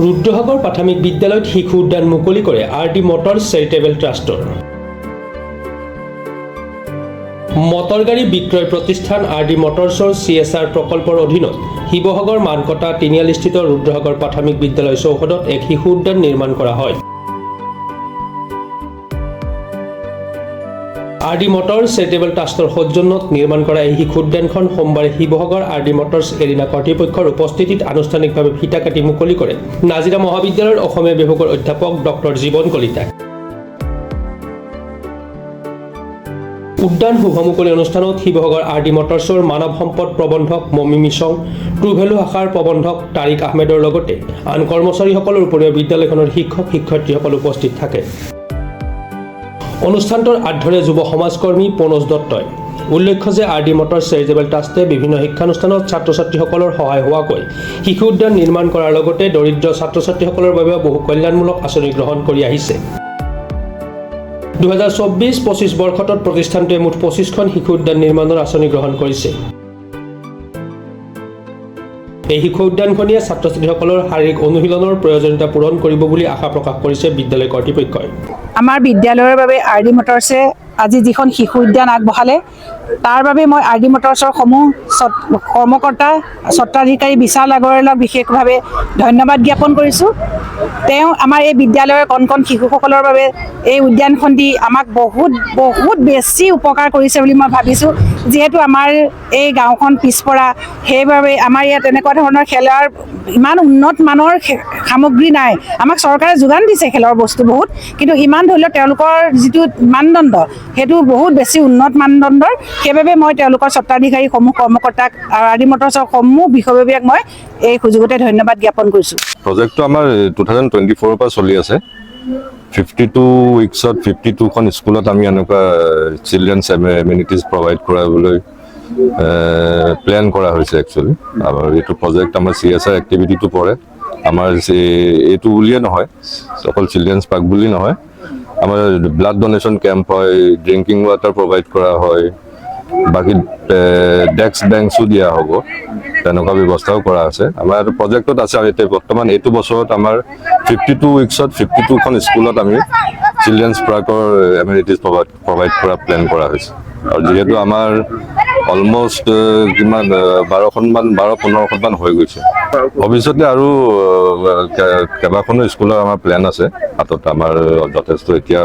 ৰুদ্ৰসাগৰ প্ৰাথমিক বিদ্যালয়ত শিশু উদ্যান মুকলি কৰে RD মটৰছ চেৰিটেবল ট্ৰাষ্টৰ। মটৰ গাড়ী বিক্ৰয় প্ৰতিষ্ঠান RD মটৰছৰ CSR প্ৰকল্পৰ অধীনত শিৱসাগৰ মানকটা তিনিআলিস্থিত ৰুদ্ৰসাগৰ প্ৰাথমিক বিদ্যালয় চৌহদত এক শিশু উদ্যান নিৰ্মাণ কৰা হয়। RD মটৰছ চেৰিটেবল ট্ৰাষ্টৰ সৌজন্যত নিৰ্মাণ কৰা এই শিশু উদ্যানখন সোমবাৰে শিৱসাগৰ RD মটৰছ এৰিনা কৰ্তৃপক্ষৰ উপস্থিতিত আনুষ্ঠানিকভাৱে ফিতা কাটি মুকলি কৰে নাজিৰা মহাবিদ্যালয়ৰ অসমীয়া বিভাগৰ অধ্যাপক ডক্টৰ জীৱন কলিতাই। উদ্যান শুভমুকলি অনুষ্ঠানত শিৱসাগৰ RD মটৰছৰ মানৱ সম্পদ প্ৰবন্ধক মমি মিছং, ট্ৰুভেলু শাখাৰ প্ৰবন্ধক তাৰিক আহমেদৰ লগতে আন কৰ্মচাৰীসকলৰ উপৰিও বিদ্যালয়খনৰ শিক্ষক-শিক্ষয়িত্ৰীসকল উপস্থিত থাকে। অনুষ্ঠানটোৰ আধ্যৰে যুৱ সমাজকৰ্মী পনজ দত্তই উল্লেখ্য যে RD মটৰছ চেৰিটেবল ট্ৰাষ্টে বিভিন্ন শিক্ষানুষ্ঠানত ছাত্ৰ-ছাত্ৰীসকলৰ সহায় হোৱাকৈ শিশু উদ্যান নিৰ্মাণ কৰাৰ লগতে দৰিদ্ৰ ছাত্ৰ-ছাত্ৰীসকলৰ বাবে বহু কল্যাণমূলক আঁচনি গ্ৰহণ কৰি আহিছে। 2024-25 বৰ্ষটোত প্ৰতিষ্ঠানটোৱে মুঠ 25খন শিশু উদ্যান নিৰ্মাণৰ আঁচনি গ্ৰহণ কৰিছে। এই শিশু উদ্যানখনিয়ে ছাত্ৰ-ছাত্ৰীসকলৰ শাৰীৰিক অনুশীলনৰ প্ৰয়োজনীয়তা পূৰণ কৰিব বুলি আশা প্ৰকাশ কৰিছে বিদ্যালয় কৰ্তৃপক্ষই। আমাৰ বিদ্যালয়ৰ বাবে RD মটৰছে আজি যিখন শিশু উদ্যান আগবঢ়ালে তাৰ বাবে মই RD মটৰছৰ সমূহ কৰ্মকৰ্তা স্বত্বাধিকাৰী বিশাল আগৰৱালক বিশেষভাৱে ধন্যবাদ জ্ঞাপন কৰিছোঁ। তেওঁ আমাৰ এই বিদ্যালয়ৰ কণ কণ শিশুসকলৰ বাবে এই উদ্যানখন দি আমাক বহুত বেছি উপকাৰ কৰিছে বুলি মই ভাবিছোঁ। যিহেতু আমাৰ এই গাঁওখন পিছপৰা, সেইবাবে আমাৰ ইয়াত এনেকুৱা ধৰণৰ খেলাৰ ইমান উন্নত মানৰ সামগ্ৰী নাই। আমাক চৰকাৰে যোগান দিছে খেলৰ বস্তু বহুত, কিন্তু ইমান ধৰি লওক তেওঁলোকৰ যিটো মানদণ্ড সেইটো বহুত বেছি উন্নত মানদণ্ডৰ। সেইবাবে মই তেওঁলোকৰ স্বত্বাধিকাৰীসমূহ কৰ্মকৰ্তাক RD মটৰছৰ সমূহ বিষয়ববীয়াক মই এই সুযোগতে ধন্যবাদ জ্ঞাপন কৰিছোঁ। প্ৰজেক্টটো আমাৰ 2024 পৰা চলি আছে। 52 উইকছত 52খন স্কুলত আমি এনেকুৱা চিলড্ৰেনছ এমিনিটিজ প্ৰভাইড কৰাবলৈ প্লেন কৰা হৈছে একচুৱেলি। আৰু এইটো প্ৰজেক্ট আমাৰ CSR এক্টিভিটিটো পৰে। আমাৰ এইটো বুলিয়ে নহয়, অকল চিলড্ৰেনছ পাৰ্ক বুলি নহয়, আমাৰ ব্লাড ডোনেশ্যন কেম্প হয়, ড্ৰিংকিং ৱাটাৰ প্ৰভাইড কৰা হয়, বাকী ডেস্ক বেঞ্চো দিয়া হ'ব, তেনেকুৱা ব্যৱস্থাও কৰা আছে। আমাৰ প্ৰজেক্টত আছে আৰু এতিয়া বৰ্তমান এইটো বছৰত আমাৰ 52 উইকছত 52খন স্কুলত আমি চিলড্ৰেনছ পাৰ্কৰ এমিনিটিজ প্ৰভাইড কৰা প্লেন কৰা হৈছে। আৰু যিহেতু আমাৰ অলমষ্ট কিমান 12-15খনমান হৈ গৈছে, ভৱিষ্যতে আৰু কেইবাখনো স্কুলৰ আমাৰ প্লেন আছে হাতত। আমাৰ যথেষ্ট এতিয়া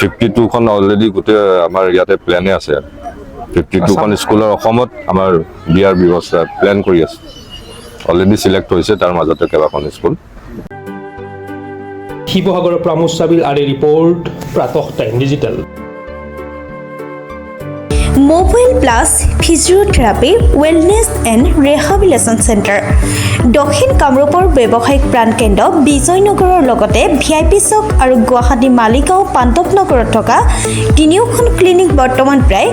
52খন অলৰেডি গোটেই আমাৰ ইয়াতে প্লেনে আছে। 52খন স্কুলৰ অসমত আমাৰ দিয়াৰ ব্যৱস্থা প্লেন কৰি আছে, অলৰেডি চিলেক্ট হৈছে, তাৰ মাজতে কেইবাখন স্কুল। শিৱসাগৰৰ প্ৰামোদ চাবিল আৰে ৰিপৰ্ট, প্ৰাতঃ time digital. Mobile plus physiotherapy wellness and rehabilitation centre, দক্ষিণ কামৰূপৰ ব্যৱসায়িক প্ৰাণকেন্দ্ৰ বিজয়নগৰৰ লগতে VIP চক আৰু গুৱাহাটী মালিগাঁও পাণ্ডৱনগৰত থকা তিনিওখন ক্লিনিক বৰ্তমান প্ৰায়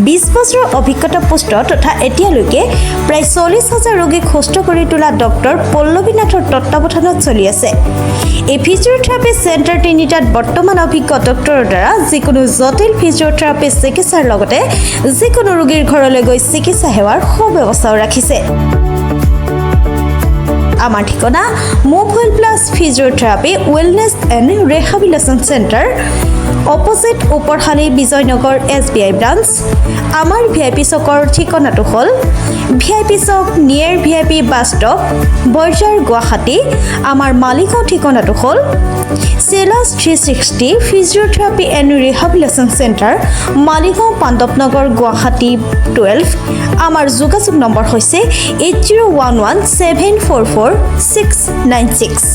20 বছৰৰ অভিজ্ঞতা পুষ্ট তথা এতিয়ালৈকে প্ৰায় 40,000 ৰোগীক সুস্থ কৰি তোলা ডক্টৰ পল্লৱী নাথৰ তত্বাৱধানত চলি আছে। এই ফিজিঅ'থেৰাপি চেণ্টাৰ তিনিটাত বৰ্তমান অভিজ্ঞ ডক্টৰৰ দ্বাৰা যিকোনো জটিল ফিজিঅ'থেৰাপি চিকিৎসাৰ লগতে যিকোনো ৰোগীৰ ঘৰলৈ গৈ চিকিৎসা সেৱাৰ সুব্যৱস্থাও ৰাখিছে। আমাৰ ঠিকনা mobile plus physiotherapy wellness and rehabilitation centre, opposite Oporshali Bijoynagar SBI branch. আমাৰ VIP চকৰ ঠিকনাটো হ'ল VIP Chowk near VIP bus stop, Borjhar, Guwahati. আমাৰ মালিগাঁও ঠিকনাটো হ'ল চেলাছ 360 physiotherapy and rehabilitation centre, Maligaon Pandavnagar, Guwahati 12। আমাৰ যোগাযোগ নম্বৰ হৈছে 8011744696।